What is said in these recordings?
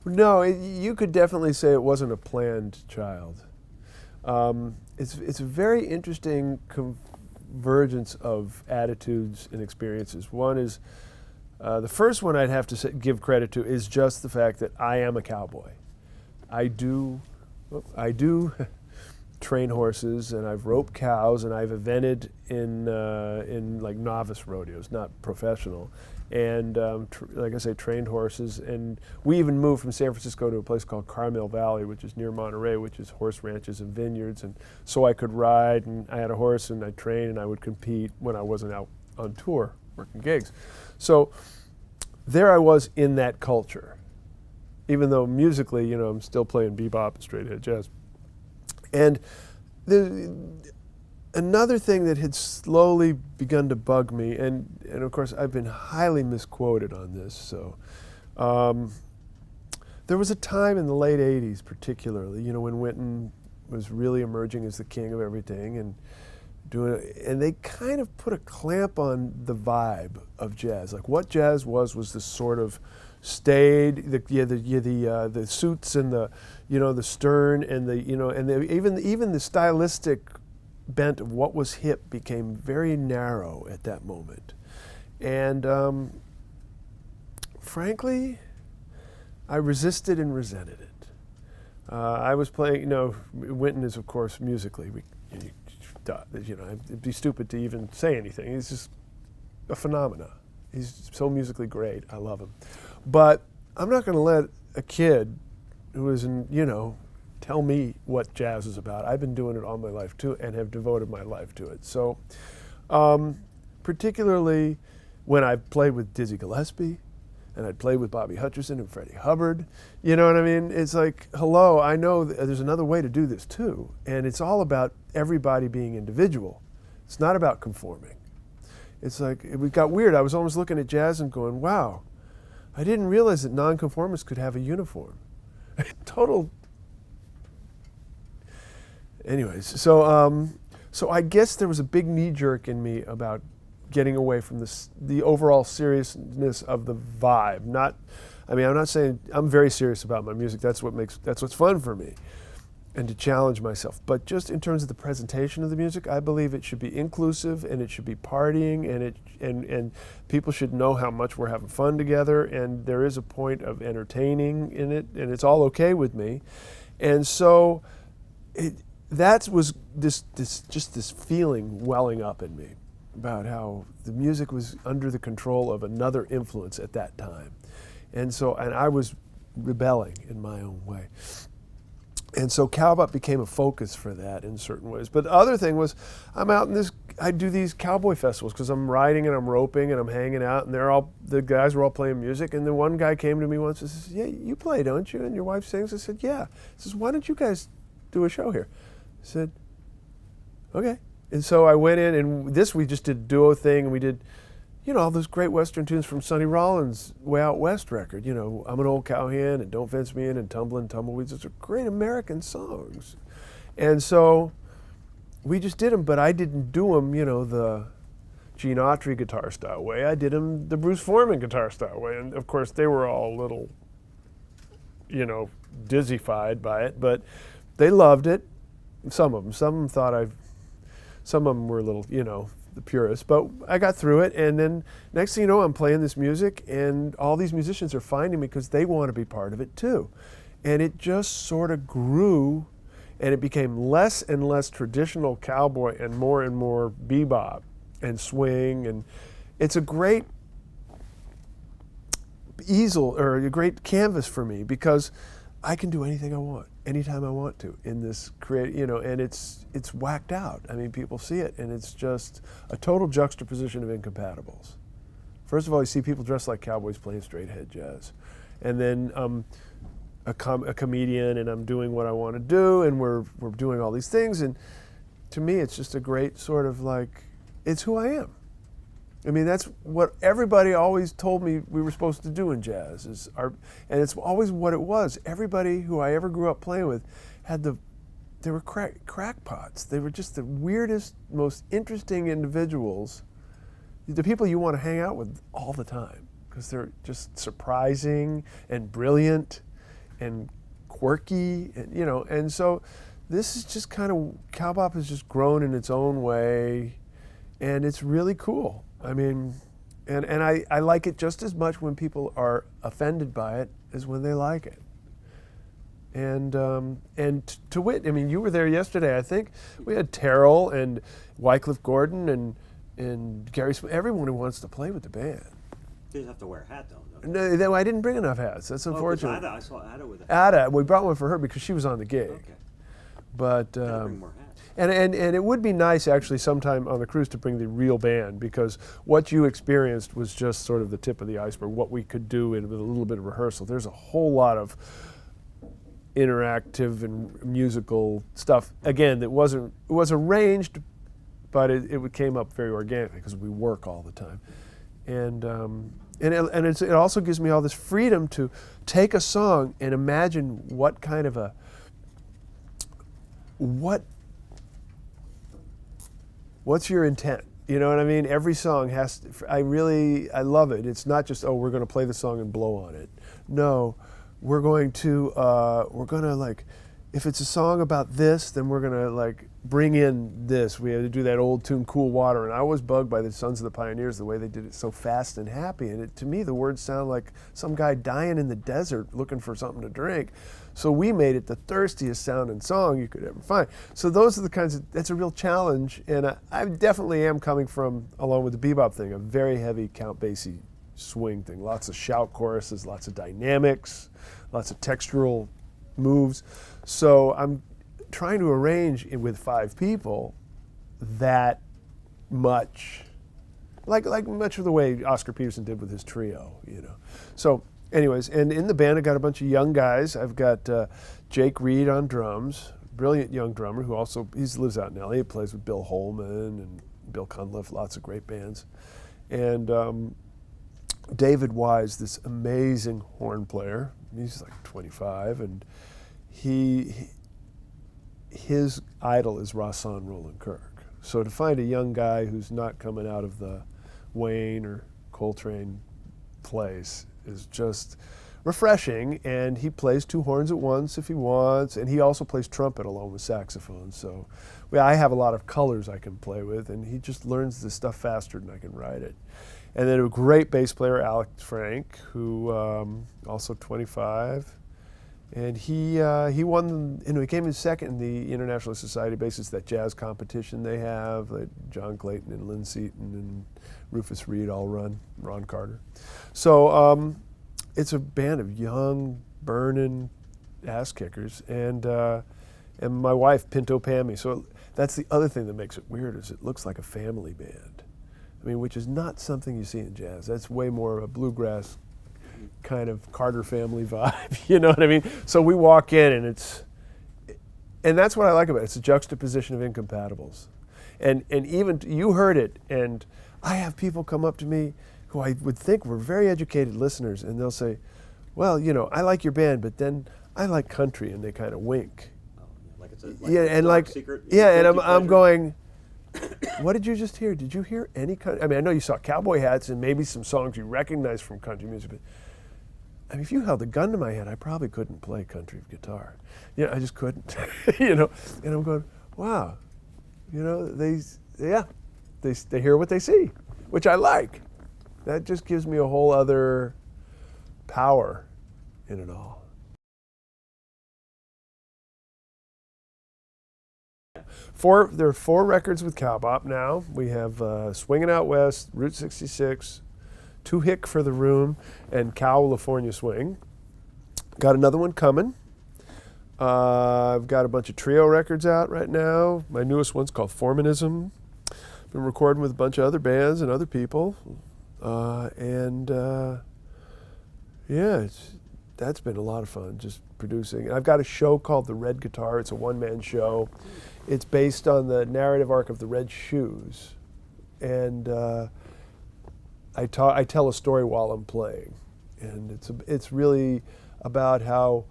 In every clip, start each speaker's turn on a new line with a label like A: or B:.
A: No, you could definitely say it wasn't a planned child. It's a very interesting convergence of attitudes and experiences. One is the first one I'd have to give credit to is just the fact that I am a cowboy. I do train horses, and I've roped cows, and I've evented in like novice rodeos, not professional, and like I say, trained horses. And we even moved from San Francisco to a place called Carmel Valley, which is near Monterey, which is horse ranches and vineyards. And so I could ride, and I had a horse, and I trained, and I would compete when I wasn't out on tour working gigs. So there I was in that culture, even though musically, I'm still playing bebop and straight ahead jazz. And another thing that had slowly begun to bug me, and of course I've been highly misquoted on this, so there was a time in the late 80s particularly, when Wynton was really emerging as the king of everything and they kind of put a clamp on the vibe of jazz. Like what jazz was this sort of staid, the suits and the stern and even the stylistic bent of what was hip became very narrow at that moment. And frankly, I resisted and resented it. I was playing, Wynton is of course musically, it'd be stupid to even say anything. He's just a phenomena. He's so musically great. I love him. But I'm not going to let a kid who isn't, tell me what jazz is about. I've been doing it all my life too and have devoted my life to it. So particularly when I played with Dizzy Gillespie and I'd played with Bobby Hutcherson and Freddie Hubbard, you know what I mean? It's like, hello, I know there's another way to do this too. And it's all about everybody being individual. It's not about conforming. It's like, it got weird. I was almost looking at jazz and going, wow, I didn't realize that nonconformists could have a uniform. Total. Anyways, so I guess there was a big knee jerk in me about getting away from the overall seriousness of the vibe. I'm not saying I'm very serious about my music. That's what's fun for me, and to challenge myself. But just in terms of the presentation of the music, I believe it should be inclusive and it should be partying and people should know how much we're having fun together, and there is a point of entertaining in it, and it's all okay with me. And so that was this feeling welling up in me about how the music was under the control of another influence at that time. And I was rebelling in my own way. And so Cow Bop became a focus for that in certain ways. But the other thing was, I'm out in I do these cowboy festivals because I'm riding and I'm roping and I'm hanging out, and the guys were all playing music. And then one guy came to me once and says, "Yeah, you play, don't you? And your wife sings?" I said, "Yeah." He says, "Why don't you guys do a show here?" I said, "Okay." And so I went in, and we just did a duo thing, and we did, all those great Western tunes from Sonny Rollins' Way Out West record. I'm an Old Cowhand and Don't Fence Me In and Tumblin' Tumbleweeds. Those are great American songs. And so we just did them, but I didn't do them, the Gene Autry guitar style way. I did them the Bruce Forman guitar style way. And of course, they were all a little, dizzified by it, but they loved it. Some of them. Some of them were a little, the purists, but I got through it. And then next thing you know, I'm playing this music, and all these musicians are finding me because they want to be part of it too. And it just sort of grew, and it became less and less traditional cowboy and more bebop and swing. And it's a great easel or a great canvas for me because I can do anything I want, anytime I want to in this and it's whacked out. I mean, people see it, and it's just a total juxtaposition of incompatibles. First of all, you see people dressed like cowboys playing straight ahead jazz, and then a comedian, and I'm doing what I want to do, and we're doing all these things, and to me, it's just a great sort of like, it's who I am. I mean, that's what everybody always told me we were supposed to do in jazz, and it's always what it was. Everybody who I ever grew up playing with they were crackpots. They were just the weirdest, most interesting individuals, the people you want to hang out with all the time, because they're just surprising and brilliant and quirky, and, you know, and so this is just kind of, Cow Bop has just grown in its own way, and it's really cool. I mean, and I like it just as much when people are offended by it as when they like it. And to wit, I mean, you were there yesterday, I think. We had Terell and Wycliffe Gordon and Gary Smith, everyone who wants to play with the band.
B: You just have to wear a hat, though.
A: No, I didn't bring enough hats. That's unfortunate.
B: I saw Ada with a hat.
A: Ada, we brought one for her because she was on the gig.
B: Okay.
A: But
B: Bring more hats.
A: and it would be nice actually sometime on the cruise to bring the real band, because what you experienced was just sort of the tip of the iceberg. What we could do with a little bit of rehearsal. There's a whole lot of interactive and musical stuff. Again, it was arranged, but it came up very organically because we work all the time. And it also gives me all this freedom to take a song and imagine what kind of what's your intent? You know what I mean? Every song has to, I love it. It's not just, oh, we're going to play the song and blow on it. No, we're going to like, if it's a song about this, then we're going to like bring in this. We had to do that old tune, Cool Water, and I was bugged by the Sons of the Pioneers, the way they did it so fast and happy. And to me, the words sound like some guy dying in the desert looking for something to drink. So we made it the thirstiest sounding song you could ever find. So those are the kinds of, that's a real challenge. And I definitely am coming from, along with the bebop thing, a very heavy Count Basie swing thing. Lots of shout choruses, lots of dynamics, lots of textural moves. So I'm trying to arrange it with 5 people that much, like much of the way Oscar Peterson did with his trio, you know. So anyways, and in the band I got a bunch of young guys. I've got Jake Reed on drums, brilliant young drummer who also, he lives out in LA, he plays with Bill Holman and Bill Cunliffe, lots of great bands. And David Wise, this amazing horn player, he's like 25, and his idol is Rahsaan Roland Kirk. So to find a young guy who's not coming out of the Wayne or Coltrane place is just refreshing, and he plays 2 horns at once if he wants, and he also plays trumpet along with saxophone. So I have a lot of colors I can play with, and he just learns this stuff faster than I can write it. And then a great bass player, Alex Frank, who also 25. And he won, he came in second in the International Society of Bassists, that jazz competition they have, that John Clayton and Lynn Seaton and Rufus Reed all run, Ron Carter. So it's a band of young, burning ass kickers, and my wife, Pinto Pammy. So that's the other thing that makes it weird, is it looks like a family band. I mean, which is not something you see in jazz. That's way more of a bluegrass kind of Carter family vibe, you know what I mean? So we walk in, and that's what I like about it. It's a juxtaposition of incompatibles. And even, you heard it, and I have people come up to me who I would think were very educated listeners, and they'll say, well, you know, I like your band, but then I like country, and they kind of wink.
B: Oh, like it's a secret.
A: Yeah, and I'm going, what did you just hear? Did you hear any country? I mean, I know you saw cowboy hats and maybe some songs you recognize from country music, but I mean, if you held a gun to my head, I probably couldn't play country guitar. You know, I just couldn't, you know. And I'm going, wow, you know, they hear what they see, which I like. That just gives me a whole other power in it all. There are 4 records with Cow Bop now. We have Swingin' Out West, Route 66, Too Hick for the Room, and California Swing. Got another one coming. I've got a bunch of trio records out right now. My newest one's called Formanism. Been recording with a bunch of other bands and other people. That's been a lot of fun, just producing. I've got a show called The Red Guitar. It's a one-man show. It's based on the narrative arc of The Red Shoes. And I tell a story while I'm playing. And it's really about how,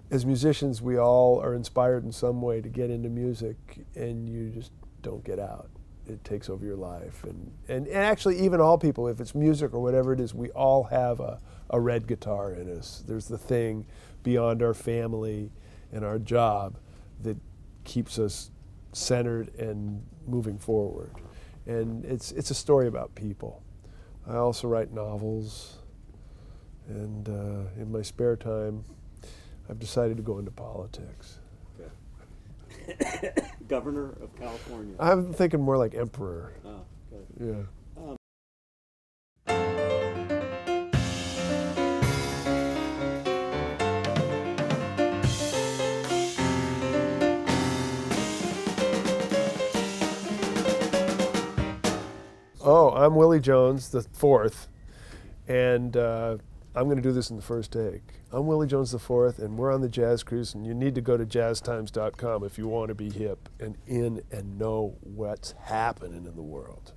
A: as musicians, we all are inspired in some way to get into music, and you just don't get out. it takes over your life. And actually, even all people, if it's music or whatever it is, we all have a red guitar in us. There's the thing beyond our family and our job that keeps us centered and moving forward. And it's a story about people. I also write novels, and in my spare time, I've decided to go into politics.
B: Okay. Governor of California.
A: I'm thinking more like emperor.
B: Oh, good.
A: Yeah. Oh, I'm Willie Jones, the fourth, and I'm going to do this in the first take. I'm Willie Jones the fourth, and we're on the Jazz Cruise, and you need to go to jazztimes.com if you want to be hip and in and know what's happening in the world.